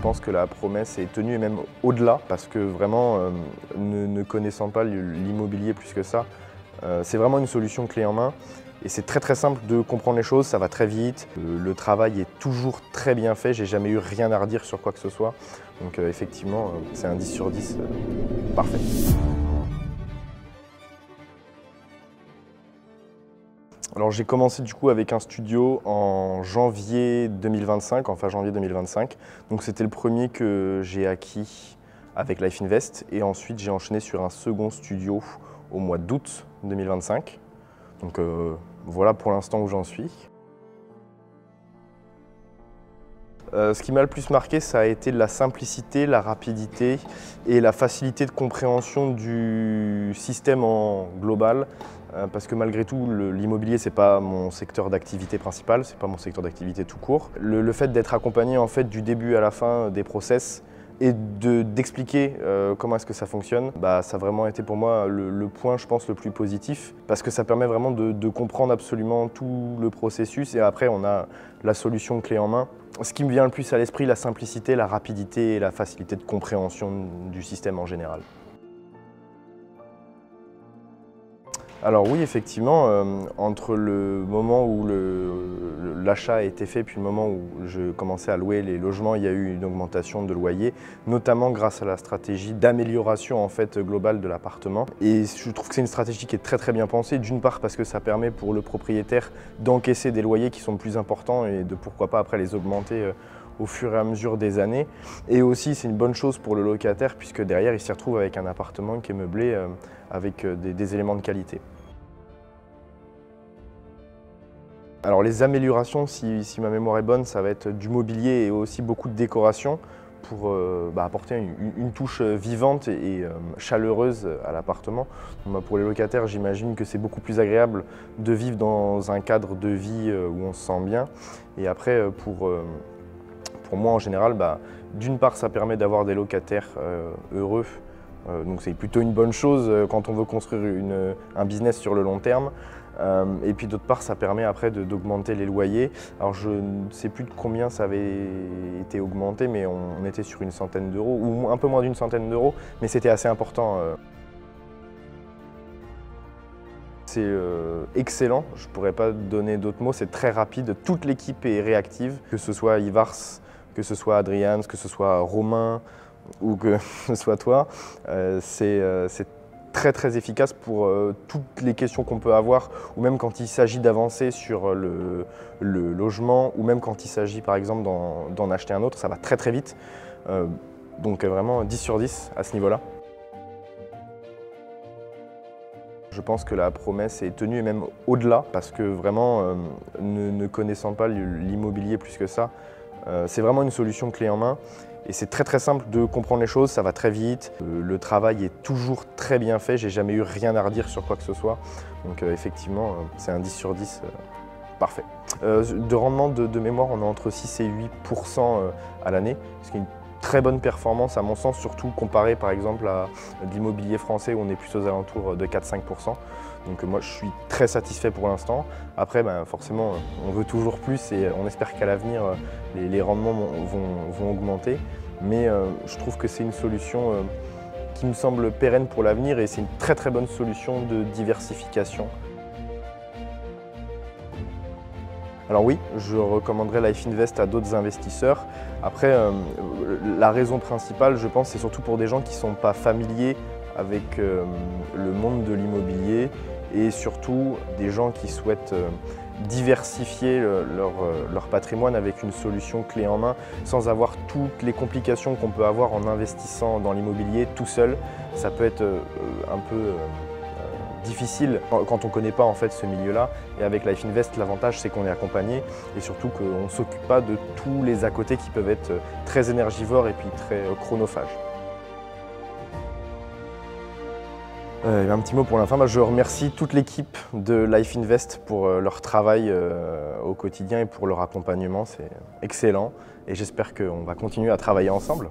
pense que la promesse est tenue et même au-delà parce que vraiment, ne connaissant pas l'immobilier plus que ça, c'est vraiment une solution clé en main et c'est très simple de comprendre les choses, ça va très vite, le travail est toujours très bien fait, j'ai jamais eu rien à redire sur quoi que ce soit. Donc effectivement, c'est un 10 sur 10 parfait. Alors j'ai commencé du coup avec un studio en janvier 2025, enfin janvier 2025. Donc c'était le premier que j'ai acquis avec Life Invest et ensuite j'ai enchaîné sur un second studio au mois d'août 2025. Donc voilà pour l'instant où j'en suis. Ce qui m'a le plus marqué, ça a été la simplicité, la rapidité et la facilité de compréhension du système en global. Parce que malgré tout, l'immobilier, ce n'est pas mon secteur d'activité principal, ce n'est pas mon secteur d'activité tout court. Le fait d'être accompagné en fait, du début à la fin des process et d'expliquer comment est-ce que ça fonctionne, ça a vraiment été pour moi le point, je pense, le plus positif. Parce que ça permet vraiment de comprendre absolument tout le processus et après, on a la solution clé en main. Ce qui me vient le plus à l'esprit, la simplicité, la rapidité et la facilité de compréhension du système en général. Alors oui, effectivement, entre le moment où l'achat a été fait puis le moment où je commençais à louer les logements, il y a eu une augmentation de loyer, notamment grâce à la stratégie d'amélioration en fait, globale de l'appartement. Et je trouve que c'est une stratégie qui est très bien pensée, d'une part parce que ça permet pour le propriétaire d'encaisser des loyers qui sont plus importants et de pourquoi pas après les augmenter au fur et à mesure des années. Et aussi, c'est une bonne chose pour le locataire puisque derrière, il s'y retrouve avec un appartement qui est meublé avec des éléments de qualité. Alors les améliorations, si ma mémoire est bonne, ça va être du mobilier et aussi beaucoup de décoration pour apporter une touche vivante et chaleureuse à l'appartement. Pour les locataires, j'imagine que c'est beaucoup plus agréable de vivre dans un cadre de vie où on se sent bien. Et après, pour moi en général, d'une part, ça permet d'avoir des locataires heureux. Donc c'est plutôt une bonne chose quand on veut construire un business sur le long terme. Et puis d'autre part, ça permet après d'augmenter les loyers. Alors je ne sais plus de combien ça avait été augmenté, mais on était sur une centaine d'euros, ou un peu moins d'une centaine d'euros, mais c'était assez important. C'est excellent, je ne pourrais pas donner d'autres mots, c'est très rapide, toute l'équipe est réactive, que ce soit Ivars, que ce soit Adrian, que ce soit Romain ou que ce soit toi. C'est très efficace pour toutes les questions qu'on peut avoir, ou même quand il s'agit d'avancer sur le logement, ou même quand il s'agit par exemple d'en acheter un autre, ça va très vite. Donc vraiment 10 sur 10 à ce niveau-là. Je pense que la promesse est tenue et même au-delà, parce que vraiment, ne connaissant pas l'immobilier plus que ça, c'est vraiment une solution clé en main. Et c'est très simple de comprendre les choses, ça va très vite. Le travail est toujours très bien fait, j'ai jamais eu rien à redire sur quoi que ce soit. Donc effectivement, c'est un 10 sur 10 parfait. De rendement de mémoire, on est entre 6 et 8% à l'année, ce qui est une très bonne performance à mon sens, surtout comparé par exemple à de l'immobilier français où on est plus aux alentours de 4-5%. Donc moi je suis très satisfait pour l'instant. Après forcément on veut toujours plus et on espère qu'à l'avenir les rendements vont augmenter. Mais je trouve que c'est une solution qui me semble pérenne pour l'avenir et c'est une très bonne solution de diversification. Alors oui, je recommanderais Life Invest à d'autres investisseurs. Après, la raison principale, je pense, c'est surtout pour des gens qui ne sont pas familiers avec le monde de l'immobilier et surtout des gens qui souhaitent diversifier leur patrimoine avec une solution clé en main sans avoir toutes les complications qu'on peut avoir en investissant dans l'immobilier tout seul. Ça peut être un peu difficile quand on ne connaît pas en fait ce milieu-là. Et avec Life Invest, l'avantage c'est qu'on est accompagné et surtout qu'on ne s'occupe pas de tous les à côté qui peuvent être très énergivores et puis très chronophages. Un petit mot pour la fin, je remercie toute l'équipe de Life Invest pour leur travail au quotidien et pour leur accompagnement, c'est excellent et j'espère qu'on va continuer à travailler ensemble.